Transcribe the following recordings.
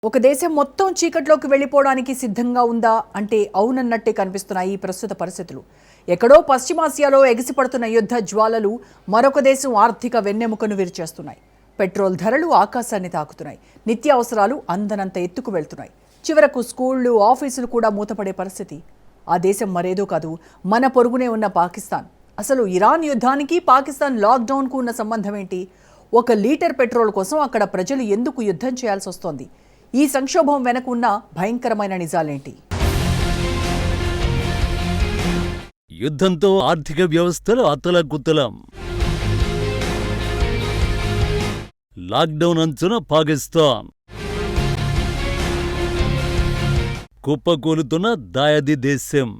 ఒక దేశం మొత్తం చీకట్లోకి వెళ్ళిపోవడానికి సిద్ధంగా ఉందా అంటే అవునన్నట్టే కనిపిస్తున్నాయి ఈ ప్రస్తుత పరిస్థితులు. ఎక్కడో పశ్చిమాసియాలో ఎగిసిపడుతున్న యుద్ధ జ్వాలలు మరొక దేశం ఆర్థిక వెన్నెముకను విరిచేస్తున్నాయి. పెట్రోల్ ధరలు ఆకాశాన్ని తాకుతున్నాయి. నిత్యావసరాలు అందనంత ఎత్తుకు వెళ్తున్నాయి. చివరకు స్కూళ్లు, ఆఫీసులు కూడా మూతపడే పరిస్థితి. ఆ దేశం మరేదో కాదు, మన పొరుగునే ఉన్న పాకిస్తాన్. అసలు ఇరాన్ యుద్ధానికి పాకిస్తాన్ లాక్డౌన్కు ఉన్న సంబంధం ఏంటి? 1 లీటర్ పెట్రోల్ కోసం అక్కడ ప్రజలు ఎందుకు యుద్ధం చేయాల్సి వస్తోంది? ఈ సంక్షోభం వెనక ఉన్న భయంకరమైన నిజాలేంటి? యుద్ధంతో ఆర్థిక వ్యవస్థలు అతలకుతలం. లాక్డౌన్ అంచున పాకిస్తాన్. కుప్పకూలుతున్న దాయాది దేశం.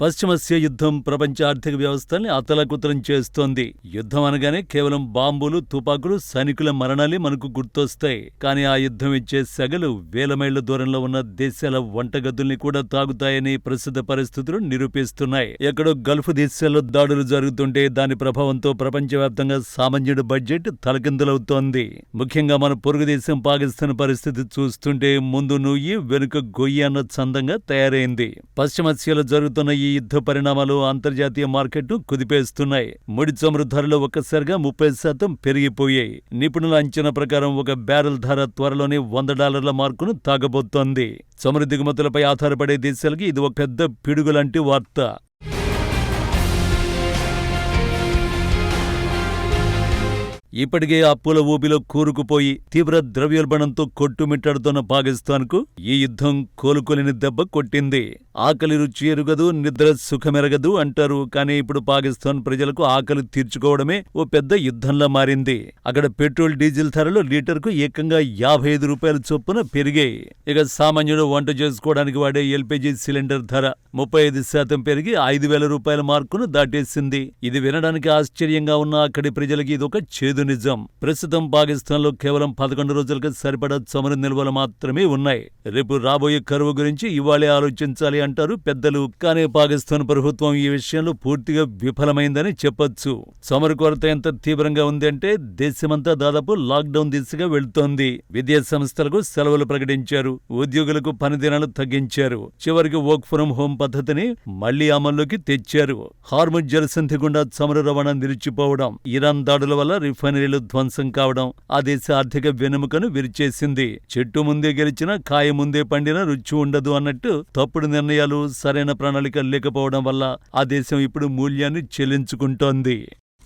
పశ్చిమాసియా యుద్ధం ప్రపంచ ఆర్థిక వ్యవస్థల్ని అతలకుతలం చేస్తోంది. యుద్ధం అనగానే కేవలం బాంబులు, తుపాకులు, సైనికుల మరణాలే మనకు గుర్తొస్తాయి. కానీ ఆ యుద్ధం ఇచ్చే సెగలు వేల మైళ్ల దూరంలో ఉన్న దేశాల వంటగదుల్ని కూడా తాగుతాయని ప్రస్తుత పరిస్థితులు నిరూపిస్తున్నాయి. ఎక్కడో గల్ఫ్ దేశాల్లో దాడులు జరుగుతుంటే దాని ప్రభావంతో ప్రపంచవ్యాప్తంగా సామాన్యుడి బడ్జెట్ తలకిందులవుతోంది. ముఖ్యంగా మన పొరుగు దేశం పాకిస్తాన్ పరిస్థితి చూస్తుంటే ముందు నుయ్యి వెనుక గొయ్యి అన్న చందంగా తయారైంది. పశ్చిమాసియాలో జరుగుతున్న ఈ యుద్ధ పరిణామాలు అంతర్జాతీయ మార్కెట్ను కుదిపేస్తున్నాయి. ముడి చమురు ధరలు ఒక్కసారిగా 30% పెరిగిపోయాయి. నిపుణుల అంచనా ప్రకారం ఒక బ్యారెల్ ధర త్వరలోనే $100 మార్కును తాగబోతోంది. చమురు దిగుమతులపై ఆధారపడే దేశాలకి ఇది ఒక పెద్ద పిడుగులాంటి వార్త. ఇప్పటికే అప్పుల ఊబిలో కూరుకుపోయి తీవ్ర ద్రవ్యోల్బణంతో కొట్టుమిట్టాడుతున్న పాకిస్తాన్కు ఈ యుద్ధం కోలుకోలేని దెబ్బ కొట్టింది. ఆకలి రుచి ఎరుగదు, నిద్ర సుఖమెరగదు అంటారు. కానీ ఇప్పుడు పాకిస్తాన్ ప్రజలకు ఆకలి తీర్చుకోవడమే ఓ పెద్ద యుద్ధంలా మారింది. అక్కడ పెట్రోల్, డీజిల్ ధరలు లీటర్కు ఏకంగా ₹55 చొప్పున పెరిగాయి. ఇక సామాన్యుడు వంట చేసుకోవడానికి వాడే ఎల్పీజీ సిలిండర్ ధర 35% పెరిగి ₹5,000 మార్కును దాటేసింది. ఇది వినడానికి ఆశ్చర్యంగా ఉన్న అక్కడి ప్రజలకి ఇదొక చేదు నిజం. ప్రస్తుతం పాకిస్తాన్లో కేవలం 11 రోజులకు సరిపడా చమురు నిల్వలు మాత్రమే ఉన్నాయి. రేపు రాబోయే కరువు గురించి ఇవాళే ఆలోచించాలి అంటారు పెద్దలు. కానీ పాకిస్తాన్ ప్రభుత్వం ఈ విషయంలో పూర్తిగా విఫలమైందని చెప్పొచ్చు. చమురు కొరత ఎంత తీవ్రంగా ఉంది అంటే దేశమంతా దాదాపు లాక్డౌన్ దిశగా వెళ్తోంది. విద్యా సంస్థలకు సెలవులు ప్రకటించారు. ఉద్యోగులకు పని దినాలు తగ్గించారు. చివరికి వర్క్ ఫ్రం హోం పద్ధతిని మళ్లీ అమల్లోకి తెచ్చారు. హార్ముజ్ జలసంధి గుండా చమురు రవాణా నిలిచిపోవడం, ఇరాన్ దాడుల వల్ల రిఫైనరీలు ధ్వంసం కావడం ఆ దేశ ఆర్థిక వెన్నెముకను విరిచేసింది. చెట్టు ముందే గెలిచినా కాయ ముందే పండినా రుచి ఉండదు అన్నట్టు తప్పుడు నిర్ణయాలు, సరైన ప్రణాళిక లేకపోవడం వల్ల ఆ దేశం ఇప్పుడు మూల్యాన్ని చెల్లించుకుంటోంది.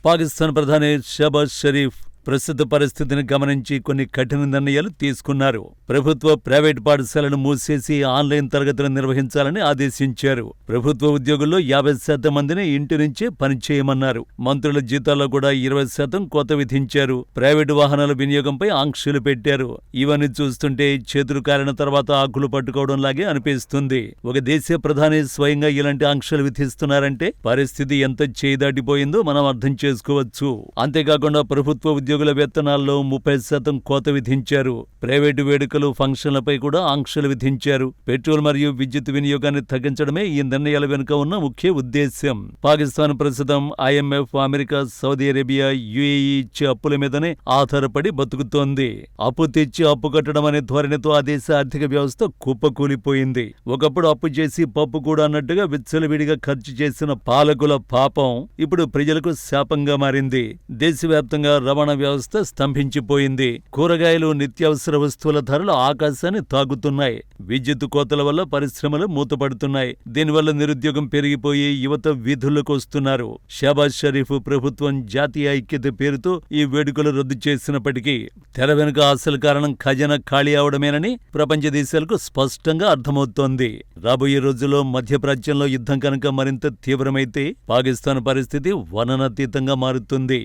పాకిస్తాన్ ప్రధాని షహబాజ్ షరీఫ్ ప్రస్తుత పరిస్థితిని గమనించి కొన్ని కఠిన నిర్ణయాలు తీసుకున్నారు. ప్రభుత్వ, ప్రైవేట్ పాఠశాలను మూసేసి ఆన్లైన్ తరగతులు నిర్వహించాలని ఆదేశించారు. ప్రభుత్వ ఉద్యోగుల్లో 50% మందిని ఇంటి నుంచే పనిచేయమన్నారు. మంత్రుల జీతాల్లో కూడా 20% కోత విధించారు. ప్రైవేటు వాహనాల వినియోగంపై ఆంక్షలు పెట్టారు. ఇవన్నీ చూస్తుంటే చేతులు కాలిన తర్వాత ఆకులు పట్టుకోవడం లాగే అనిపిస్తుంది. ఒక దేశ ప్రధాని స్వయంగా ఇలాంటి ఆంక్షలు విధిస్తున్నారంటే పరిస్థితి ఎంత చేదాటిపోయిందో మనం అర్థం చేసుకోవచ్చు. అంతేకాకుండా ప్రభుత్వ ఉద్యోగుల వేతనాల్లో 30% కోత విధించారు. ప్రైవేటు వేడుకలు, ఫంక్షన్లపై కూడా ఆంక్షలు విధించారు. పెట్రోల్ మరియు విద్యుత్ వినియోగాన్ని తగ్గించడమే ఈ నిర్ణయాల వెనుక ఉన్న ముఖ్య ఉద్దేశ్యం. పాకిస్తాన్ ప్రస్తుతం IMF, America, Saudi Arabia, UAE ఇచ్చే అప్పుల మీదనే ఆధారపడి బతుకుతోంది. అప్పు తెచ్చి అప్పు కట్టడం అనే ధోరణితో ఆ దేశ ఆర్థిక వ్యవస్థ కుప్పకూలిపోయింది. ఒకప్పుడు అప్పు చేసి పప్పు కూడా అన్నట్టుగా విచ్చలవిడిగా ఖర్చు చేసిన పాలకుల పాపం ఇప్పుడు ప్రజలకు శాపంగా మారింది. దేశవ్యాప్తంగా రవాణా వ్యవస్థ స్తంభించిపోయింది. కూరగాయలు, నిత్యావసర వస్తువుల ధరలు ఆకాశాన్ని తాగుతున్నాయి. విద్యుత్ కోతల వల్ల పరిశ్రమలు మూతపడుతున్నాయి. దీనివల్ల నిరుద్యోగం పెరిగిపోయి యువత వీధుల్లోకి వస్తున్నారు. షహబాజ్ షరీఫ్ ప్రభుత్వం జాతీయ ఐక్యత పేరుతో ఈ వేడుకలు రద్దు చేసినప్పటికీ తెర వెనుక అసలు కారణం ఖజానా ఖాళీ అవడమేనని ప్రపంచ దేశాలకు స్పష్టంగా అర్థమవుతోంది. రాబోయే రోజుల్లో మధ్యప్రాచ్యంలో యుద్ధం కనుక మరింత తీవ్రమైతే పాకిస్తాన్ పరిస్థితి వర్ణనాతీతంగా మారుతుంది.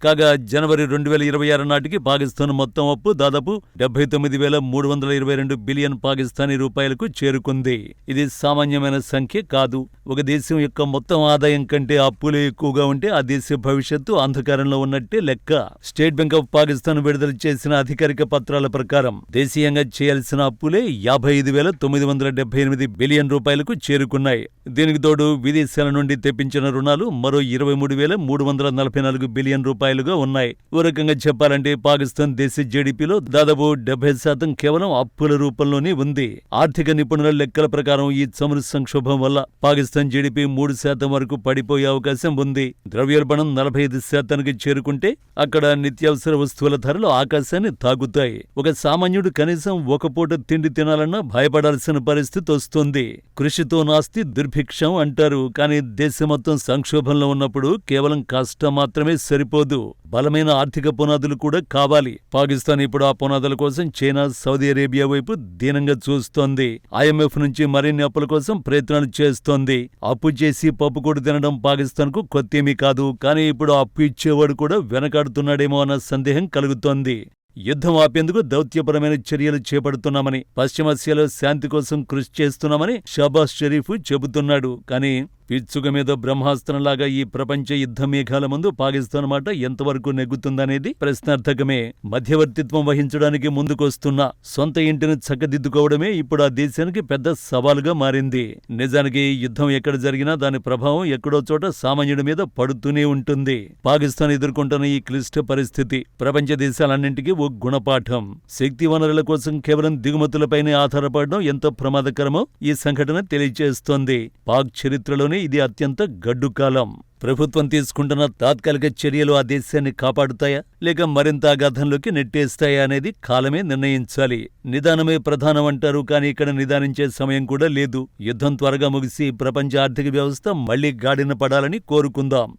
కాగా జనవరి 2026 నాటికి పాకిస్తాన్ మొత్తం అప్పు దాదాపు 79,322 బిలియన్ పాకిస్తానీ రూపాయలకు చేరుకుంది. ఇది సామాన్యమైన సంఖ్య కాదు. ఒక దేశం యొక్క మొత్తం ఆదాయం కంటే అప్పులే ఎక్కువగా ఉంటే ఆ దేశ భవిష్యత్తు అంధకారంలో ఉన్నట్టే లెక్క. స్టేట్ బ్యాంక్ ఆఫ్ పాకిస్తాన్ విడుదల చేసిన అధికారిక పత్రాల ప్రకారం దేశీయంగా చేయాల్సిన అప్పులే 55,978 బిలియన్ రూపాయలకు చేరుకున్నాయి. దీనికి తోడు విదేశాల నుండి తెప్పించిన రుణాలు మరో 23,344 బిలియన్ రూపాయలుగా ఉన్నాయి. ఓ రకంగా చెప్పాలంటే పాకిస్తాన్ దేశ జీడీపీలో దాదాపు 70% కేవలం అప్పుల రూపంలోనే ఉంది. ఆర్థిక నిపుణుల లెక్కల ప్రకారం ఈ చమురు సంక్షోభం వల్ల పాకిస్తాన్ జీడీపీ 3% వరకు పడిపోయే అవకాశం ఉంది. ద్రవ్యోల్బణం 45%కి చేరుకుంటే అక్కడ నిత్యావసర వస్తువుల ధరలు ఆకాశాన్ని తాగుతాయి. ఒక సామాన్యుడు కనీసం ఒక పూట తిండి తినాలన్నా భయపడాల్సిన పరిస్థితి వస్తుంది. కృషితో నాస్తి దుర్భిక్షం అంటారు. కానీ దేశం మొత్తం సంక్షోభంలో ఉన్నప్పుడు కేవలం కష్టం మాత్రమే సరిపోదు, బలమైన ఆర్థిక పునాదులు కూడా కావాలి. పాకిస్తాన్ ఇప్పుడు ఆ పునాదుల కోసం చైనా, సౌదీ అరేబియా వైపు దీనంగా చూస్తోంది. IMF నుంచి మరిన్ని అప్పుల కోసం ప్రయత్నాలు చేస్తోంది. అప్పు చేసి పప్పుకూడు తినడం పాకిస్తాన్కు కొత్తేమీ కాదు. కానీ ఇప్పుడు అప్పు ఇచ్చేవాడు కూడా వెనకాడుతున్నాడేమో అన్న సందేహం కలుగుతోంది. యుద్ధం ఆపేందుకు దౌత్యపరమైన చర్యలు చేపడుతున్నామని, పశ్చిమాసియాలో శాంతి కోసం కృషి చేస్తున్నామని షాబాజ్ షరీఫ్ చెబుతున్నాడు. కానీ పిచ్చుక మీద బ్రహ్మాస్త్రంలాగా ఈ ప్రపంచ యుద్ధ మేఘాల ముందు పాకిస్తాన్ మాట ఎంతవరకు నెగ్గుతుందనేది ప్రశ్నార్థకమే. మధ్యవర్తిత్వం వహించడానికి ముందుకొస్తున్న సొంత ఇంటిని చక్కదిద్దుకోవడమే ఇప్పుడు ఆ దేశానికి పెద్ద సవాలుగా మారింది. నిజానికి యుద్ధం ఎక్కడ జరిగినా దాని ప్రభావం ఎక్కడో చోట సామాన్యుడి మీద పడుతూనే ఉంటుంది. పాకిస్తాన్ ఎదుర్కొంటున్న ఈ క్లిష్ట పరిస్థితి ప్రపంచ దేశాలన్నింటికీ ఓ గుణపాఠం. శక్తి వనరుల కోసం కేవలం దిగుమతులపైనే ఆధారపడడం ఎంత ప్రమాదకరమో ఈ సంఘటన తెలియజేస్తోంది. పాక్ చరిత్రలోనే ఇది అత్యంత గడ్డుకాలం. ప్రభుత్వం తీసుకుంటున్న తాత్కాలిక చర్యలు ఆ దేశాన్ని కాపాడుతాయా లేక మరింత అగాధంలోకి నెట్టేస్తాయా అనేది కాలమే నిర్ణయించాలి. నిదానమే ప్రధానం అంటారు. కానీ ఇక్కడ నిదానించే సమయం కూడా లేదు. యుద్ధం త్వరగా ముగిసి ప్రపంచ ఆర్థిక వ్యవస్థ మళ్లీ గాడిన పడాలని కోరుకుందాం.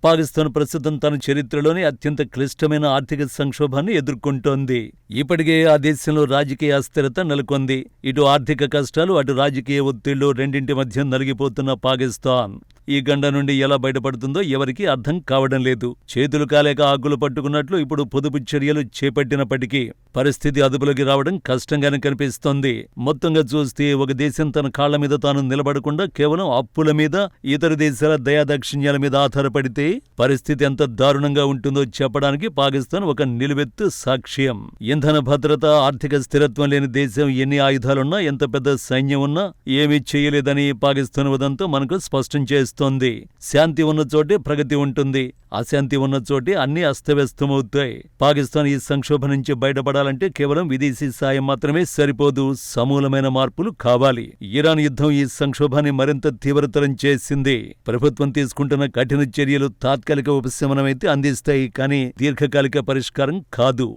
పాకిస్తాన్ ప్రస్తుతం తన చరిత్రలోనే అత్యంత క్లిష్టమైన ఆర్థిక సంక్షోభాన్ని ఎదుర్కొంటోంది. ఇప్పటికే ఆ దేశంలో రాజకీయ అస్థిరత నెలకొంది. ఇటు ఆర్థిక కష్టాలు, అటు రాజకీయ ఒత్తిళ్లు రెండింటి మధ్య నలిగిపోతున్న పాకిస్తాన్ ఈ గండ నుండి ఎలా బయటపడుతుందో ఎవరికీ అర్థం కావడం లేదు. చేతులు కాలేక ఆకులు పట్టుకున్నట్లు ఇప్పుడు పొదుపు చర్యలు చేపట్టినప్పటికీ పరిస్థితి అదుపులోకి రావడం కష్టంగానే కనిపిస్తోంది. మొత్తంగా చూస్తే ఒక దేశం తన కాళ్ల మీద తాను నిలబడకుండా కేవలం అప్పుల మీద, ఇతర దేశాల దయాదాక్షిణ్యాల మీద ఆధారపడితే పరిస్థితి ఎంత దారుణంగా ఉంటుందో చెప్పడానికి పాకిస్తాన్ ఒక నిలువెత్తు సాక్ష్యం. ఇంధన భద్రత, ఆర్థిక స్థిరత్వం లేని దేశం ఎన్ని ఆయుధాలున్నా, ఎంత పెద్ద సైన్యం ఉన్నా ఏమీ చేయలేదని పాకిస్తాన్ ఉదంతం మనకు స్పష్టం చేస్తుంది. శాంతి ఉన్న చోటే ప్రగతి ఉంటుంది, అశాంతి ఉన్న చోటే అన్ని అస్తవ్యస్తమవుతాయి. పాకిస్తాన్ ఈ సంక్షోభం నుంచి బయటపడాలంటే కేవలం విదేశీ సాయం మాత్రమే సరిపోదు, సమూలమైన మార్పులు కావాలి. ఇరాన్ యుద్ధం ఈ సంక్షోభాన్ని మరింత తీవ్రతరం చేసింది. ప్రభుత్వం తీసుకుంటున్న కఠిన చర్యలు తాత్కాలిక ఉపశమనమైతే అందిస్తాయి, కానీ దీర్ఘకాలిక పరిష్కారం కాదు.